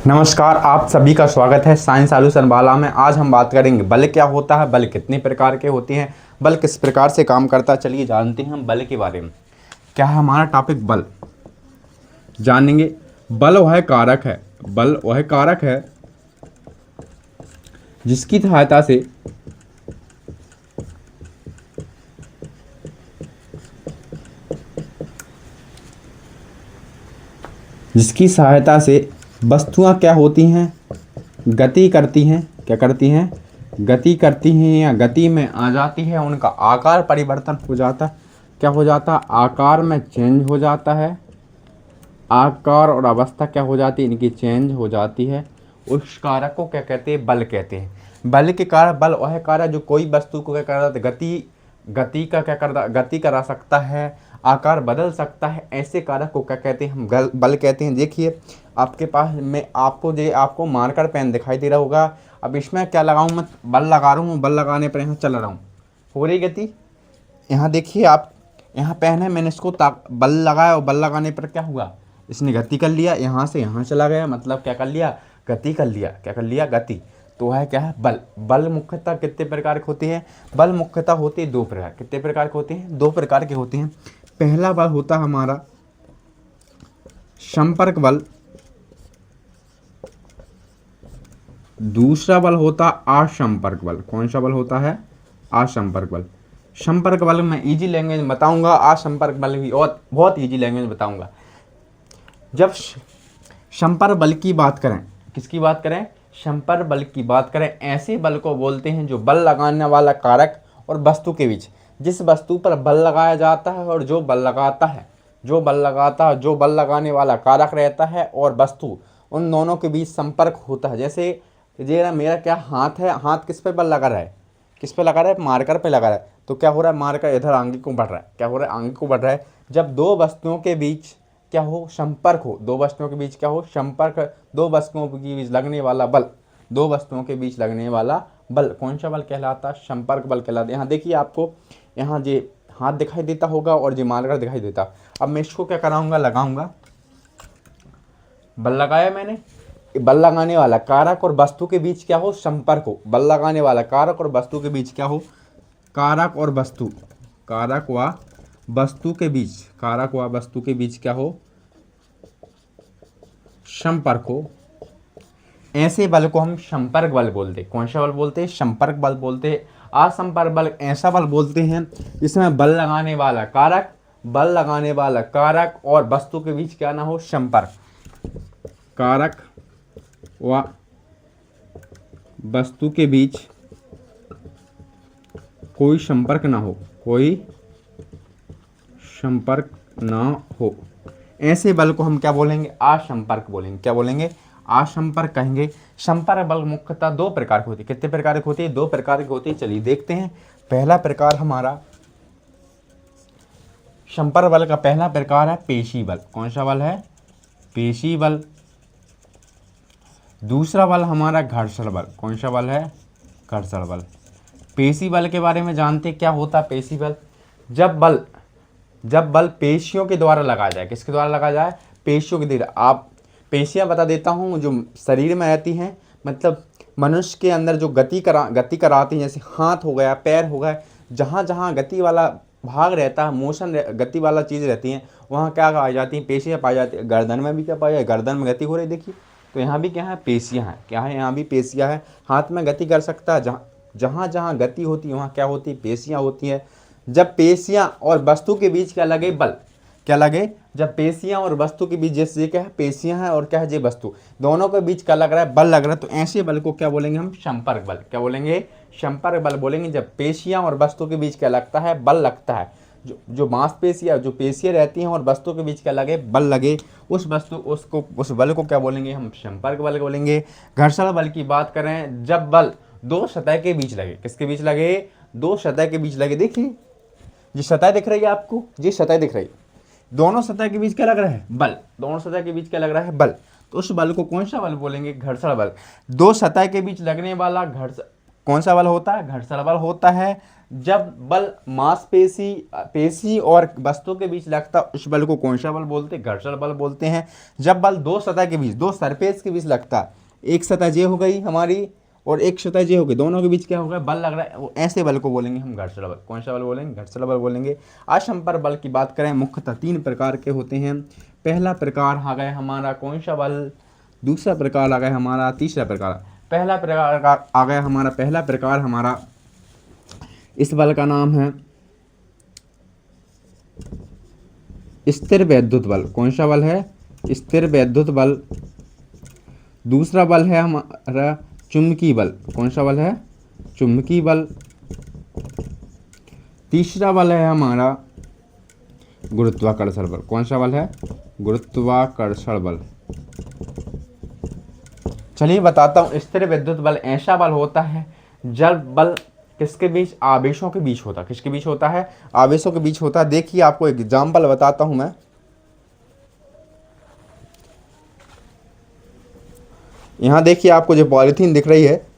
नमस्कार, आप सभी का स्वागत है साइंस सॉल्यूशन वाला में। आज हम बात करेंगे बल क्या होता है, बल कितने प्रकार के होते हैं, बल किस प्रकार से काम करता है। चलिए जानते हैं हम बल के बारे में। क्या है हमारा टॉपिक? बल जानेंगे। बल वह कारक है, बल वह कारक है जिसकी सहायता से वस्तुआं क्या होती हैं, गति करती हैं। क्या करती हैं? गति करती हैं या गति में आ जाती है। उनका आकार परिवर्तन हो जाता है। क्या हो जाता है? आकार में चेंज हो जाता है। आकार और अवस्था क्या हो जाती है? इनकी चेंज हो जाती है। उस कारक को क्या कहते हैं? बल कहते हैं। बल के कारण, बल वह कारक जो कोई वस्तु को क्या करता है? गति का क्या करता? गति करा सकता है, आकार बदल सकता है। ऐसे कारक को क्या कहते हैं? हम बल कहते हैं। देखिए आपके पास में आपको मार्कर पेन दिखाई दे रहा होगा। अब इसमें क्या लगाऊं मैं? बल लगा रहा हूँ। बल लगाने पर यहाँ चल रहा हूँ, हो रही गति। यहाँ देखिए आप, यहाँ पेन है, मैंने इसको बल लगाया और बल लगाने पर क्या हुआ? इसने गति कर लिया, यहाँ से यहाँ चला गया। मतलब क्या कर लिया? गति कर लिया। क्या कर लिया? गति। तो वह क्या है? बल। बल मुख्यतः कितने प्रकार के होते हैं? बल मुख्यतः होते हैं दो प्रकार। कितने प्रकार के होते हैं? दो प्रकार के होते हैं। पहला बल होता है हमारा संपर्क बल, दूसरा बल होता असंपर्क बल। कौन सा बल होता है? असंपर्क बल। संपर्क बल मैं इजी लैंग्वेज में बताऊंगा, असंपर्क बल भी और बहुत इजी लैंग्वेज में बताऊंगा। जब संपर्क बल की बात करें, किसकी बात करें? संपर्क बल की बात करें, ऐसे बल को बोलते हैं जो बल लगाने वाला कारक और वस्तु के बीच, जिस वस्तु पर बल लगाया जाता है और जो बल लगाता है, जो बल लगाने वाला कारक रहता है और वस्तु, उन दोनों के बीच संपर्क होता है। जैसे ये मेरा क्या हाथ है, हाथ किस पे बल लगा रहा है? किस पे लगा रहा है? मार्कर पे लगा रहा है। तो क्या हो रहा है? मार्कर इधर आगे को बढ़ रहा है। क्या हो रहा है? आगे को बढ़ रहा है। जब दो वस्तुओं के बीच क्या हो? संपर्क हो। दो वस्तुओं के बीच क्या हो? संपर्क। दो वस्तुओं के बीच लगने वाला बल, दो वस्तुओं के बीच लगने वाला बल कौन सा बल कहलाता है? संपर्क बल कहलाता है। यहाँ देखिए आपको, यहाँ ये हाथ दिखाई देता होगा और ये मार्कर दिखाई देता। अब मैं इसको क्या कराऊंगा? लगाऊंगा। बल लगाया मैंने। बल लगाने वाला कारक और वस्तु के बीच क्या हो? संपर्क हो। बल लगाने वाला कारक और वस्तु के बीच क्या हो? कारक व वस्तु के बीच क्या हो? संपर्क हो। ऐसे बल को हम संपर्क बल बोलते हैं। कौन सा बल बोलते हैं? संपर्क बल बोलते हैं। असंपर्क बल ऐसा बल बोलते हैं जिसमें बल लगाने वाला कारक और वस्तु के बीच क्या ना हो? संपर्क। कारक व वस्तु के बीच कोई संपर्क ना हो, ऐसे बल को हम क्या बोलेंगे? असंपर्क बोलेंगे। क्या बोलेंगे? असंपर्क कहेंगे। संपर्क बल मुख्यतः दो प्रकार के होते हैं। कितने प्रकार के होते हैं? दो प्रकार के होते हैं। चलिए देखते हैं। पहला प्रकार हमारा संपर्क बल का पहला प्रकार है पेशी बल। कौन सा बल है? पेशी बल। दूसरा बल हमारा घर्षण बल। कौन सा बल है? घर्षण बल। पेशी बल के बारे में जानते क्या होता है? पेशी बल, जब बल पेशियों के द्वारा लगाया जाए। किसके द्वारा लगाया जाए? पेशियों के द्वारा। आप पेशियां बता देता हूँ जो शरीर में रहती हैं, मतलब मनुष्य के अंदर जो गति कराती हैं। जैसे हाथ हो गया, पैर हो गया, जहाँ जहाँ गति वाला भाग रहता है, गति वाला चीज़ रहती है, वहाँ क्या पाई जाती हैं? पेशियाँ पाई जाती है। गर्दन में भी क्या पाई जाए? गर्दन में गति हो रही, देखिए। तो यहाँ भी क्या है? पेशियाँ हैं। क्या है? यहाँ भी पेशियाँ हैं। हाथ में गति कर सकता है, जहाँ जहाँ गति होती है वहाँ क्या होती है? पेशियाँ होती है। जब पेशियाँ और वस्तु के बीच क्या लगे? बल। क्या लगे? जब पेशियाँ और वस्तु के बीच, जैसे क्या है? पेशियाँ हैं और क्या है? ये वस्तु, दोनों के बीच क्या लग रहा है? बल लग रहा है। तो ऐसे बल को क्या बोलेंगे हम? संपर्क बल। क्या बोलेंगे? संपर्क बल बोलेंगे। जब पेशियाँ और वस्तु के बीच क्या लगता है? बल लगता है। जो मांसपेशियाँ, जो पेशियाँ रहती हैं और वस्तु के बीच क्या लगे? बल लगे। उस बल को क्या बोलेंगे हम? संपर्क बल बोलेंगे। घर्षण बल की बात करें, जब बल दो सतह के बीच लगे। किसके बीच लगे? दो सतह के बीच लगे। देखिए ये सतह दिख रही है आपको, ये सतह दिख रही है, दोनों सतह के बीच क्या लग रहा है? बल। दोनों सतह के बीच क्या लग रहा है? बल। तो उस बल को कौन सा बल बोलेंगे? घर्षण बल। दो सतह के बीच लगने वाला कौन सा बल होता है? घर्षण बल होता है। जब बल मांसपेशी पेशी और वस्तु के बीच लगता है उस बल को कौन सा बल बोलते हैं? घर्षण बल बोलते हैं। जब बल दो सतह के बीच, दो सरफेस के बीच लगता है, एक सतह ये हो गई हमारी और एक सतह ये हो गई, दोनों के बीच क्या होगा? बल लग रहा है, वो ऐसे बल को बोलेंगे हम घर्षण बल। कौन सा बल बोलेंगे? घर्षण बल बोलेंगे। असंपर्क बल की बात करें, मुख्यतः 3 प्रकार के होते हैं। पहला प्रकार आ गया हमारा कौन सा बल, दूसरा प्रकार आ गया हमारा, तीसरा प्रकार। पहला प्रकार आ गया हमारा, पहला प्रकार हमारा, इस बल का नाम है स्थिर वैद्युत बल। कौन सा बल है? स्थिर वैद्युत बल। दूसरा बल है हमारा चुंबकीय बल। कौन सा बल है? चुंबकीय बल। तीसरा बल है हमारा गुरुत्वाकर्षण बल। कौन सा बल है? गुरुत्वाकर्षण बल। चलिए बताता हूँ। स्थिर विद्युत बल ऐसा बल होता है जब बल किसके बीच? आवेशों के बीच होता है। किसके बीच होता है? आवेशों के बीच होता है। देखिए आपको एग्जाम्पल बताता हूं मैं। यहां देखिए आपको जो पॉलिथीन दिख रही है,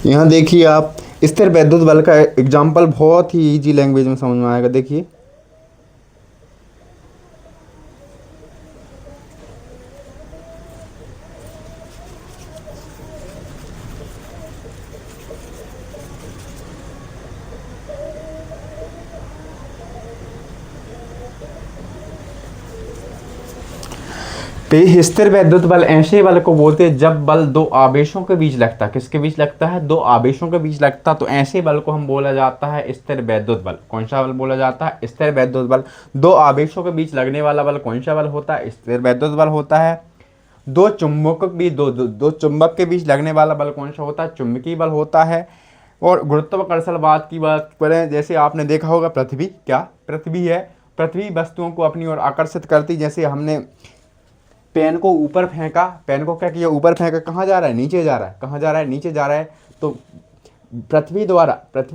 यहाँ देखिए आप स्थिर वैद्युत बल का एग्जाम्पल बहुत ही इजी लैंग्वेज में समझ में आएगा। देखिए स्थिर वैद्युत बल ऐसे बल को बोलते हैं जब बल दो आवेशों के बीच लगता है। किसके बीच लगता है? दो आवेशों के बीच लगता है, तो ऐसे बल को हम बोला जाता है स्थिर वैद्युत बल। कौन सा बल बोला जाता है? स्थिर वैद्युत बल। दो आवेशों के बीच लगने वाला बल कौन सा बल होता है? स्थिर वैद्युत बल होता है। दो चुंबक भी दो चुंबक के बीच लगने वाला बल कौन सा होता है? चुंबकीय बल होता है। और गुरुत्वाकर्षण बात की बात करें, जैसे आपने देखा होगा पृथ्वी, क्या पृथ्वी है? पृथ्वी वस्तुओं को अपनी ओर आकर्षित करती। जैसे हमने पेन को ऊपर फेंका, पेन को क्या किया? ऊपर फेंका, कहाँ जा रहा है? नीचे जा रहा है। कहाँ जा रहा है? नीचे जा रहा है। तो पृथ्वी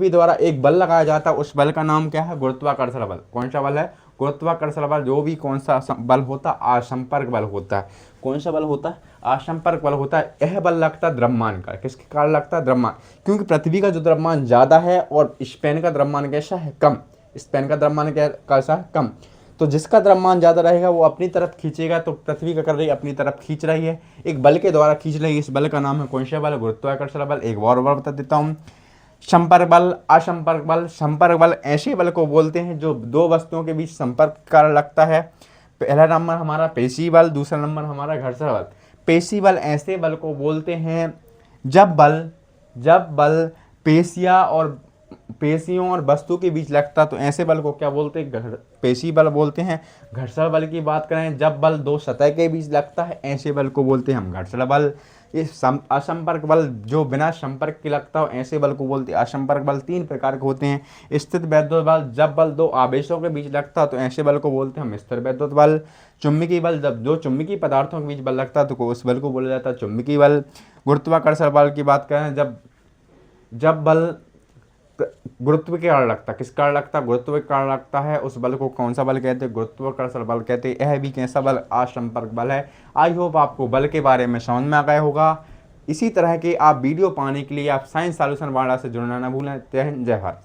द्वारा एक बल लगाया जाता है, उस बल का नाम क्या है? गुरुत्वाकर्षण बल। कौन सा बल है? गुरुत्वाकर्षण बल। जो भी कौन सा बल होता है? असंपर्क बल होता है। कौन सा बल होता है? असंपर्क बल होता है। यह बल लगता है द्रव्यमान का। किसके कारण लगता है? द्रव्यमान। क्योंकि पृथ्वी का जो द्रव्यमान ज्यादा है और स्पेन का द्रव्यमान कैसा है? कम। स्पेन का द्रव्यमान कैसा है? कम। तो जिसका द्रव्यमान ज्यादा रहेगा वो अपनी तरफ खींचेगा। तो पृथ्वी का कर रही है, अपनी तरफ खींच रही है, एक बल के द्वारा खींच रही है। इस बल का नाम है कौन सा बल? गुरुत्वाकर्षण बल। एक और बार बता देता हूँ। संपर्क बल, असंपर्क बल। संपर्क बल ऐसे बल को बोलते हैं जो दो वस्तुओं के बीच संपर्क कारण लगता है। पहला नंबर हमारा पेशी बल, दूसरा नंबर हमारा घर्षण बल। पेशी बल ऐसे बल को बोलते हैं जब बल पेशियों और वस्तु के बीच लगता, तो ऐसे बल को क्या बोलते हैं? पेशी बल बोलते हैं। घर्षण बल की बात करें, जब बल दो सतह के बीच लगता है, ऐसे बल को बोलते हैं हम घर्षण बल। ये असंपर्क बल जो बिना संपर्क के लगता हो, ऐसे बल को बोलते हैं असंपर्क बल। 3 प्रकार के होते हैं। स्थिर वैद्युत बल, जब बल दो आवेशों के बीच लगता है, तो ऐसे बल को बोलते हैं हम स्थिर वैद्युत बल। चुंबकीय बल, जब दो चुंबकीय पदार्थों के बीच बल लगता है, तो उस बल को बोला जाता है चुंबकीय बल। गुरुत्वाकर्षण बल की बात करें, जब बल गुरुत्व के कारण लगता, किस कारण लगता? गुरुत्व के कारण लगता है, उस बल को कौन सा बल कहते हैं? गुरुत्वाकर्षण बल कहते हैं। यह भी कैसा बल? असंपर्क बल है। आई होप आपको बल के बारे में समझ में आ गया होगा। इसी तरह के आप वीडियो पाने के लिए आप साइंस सॉल्यूशन वाला से जुड़ना ना भूलें। जय हिंद, जय भारत।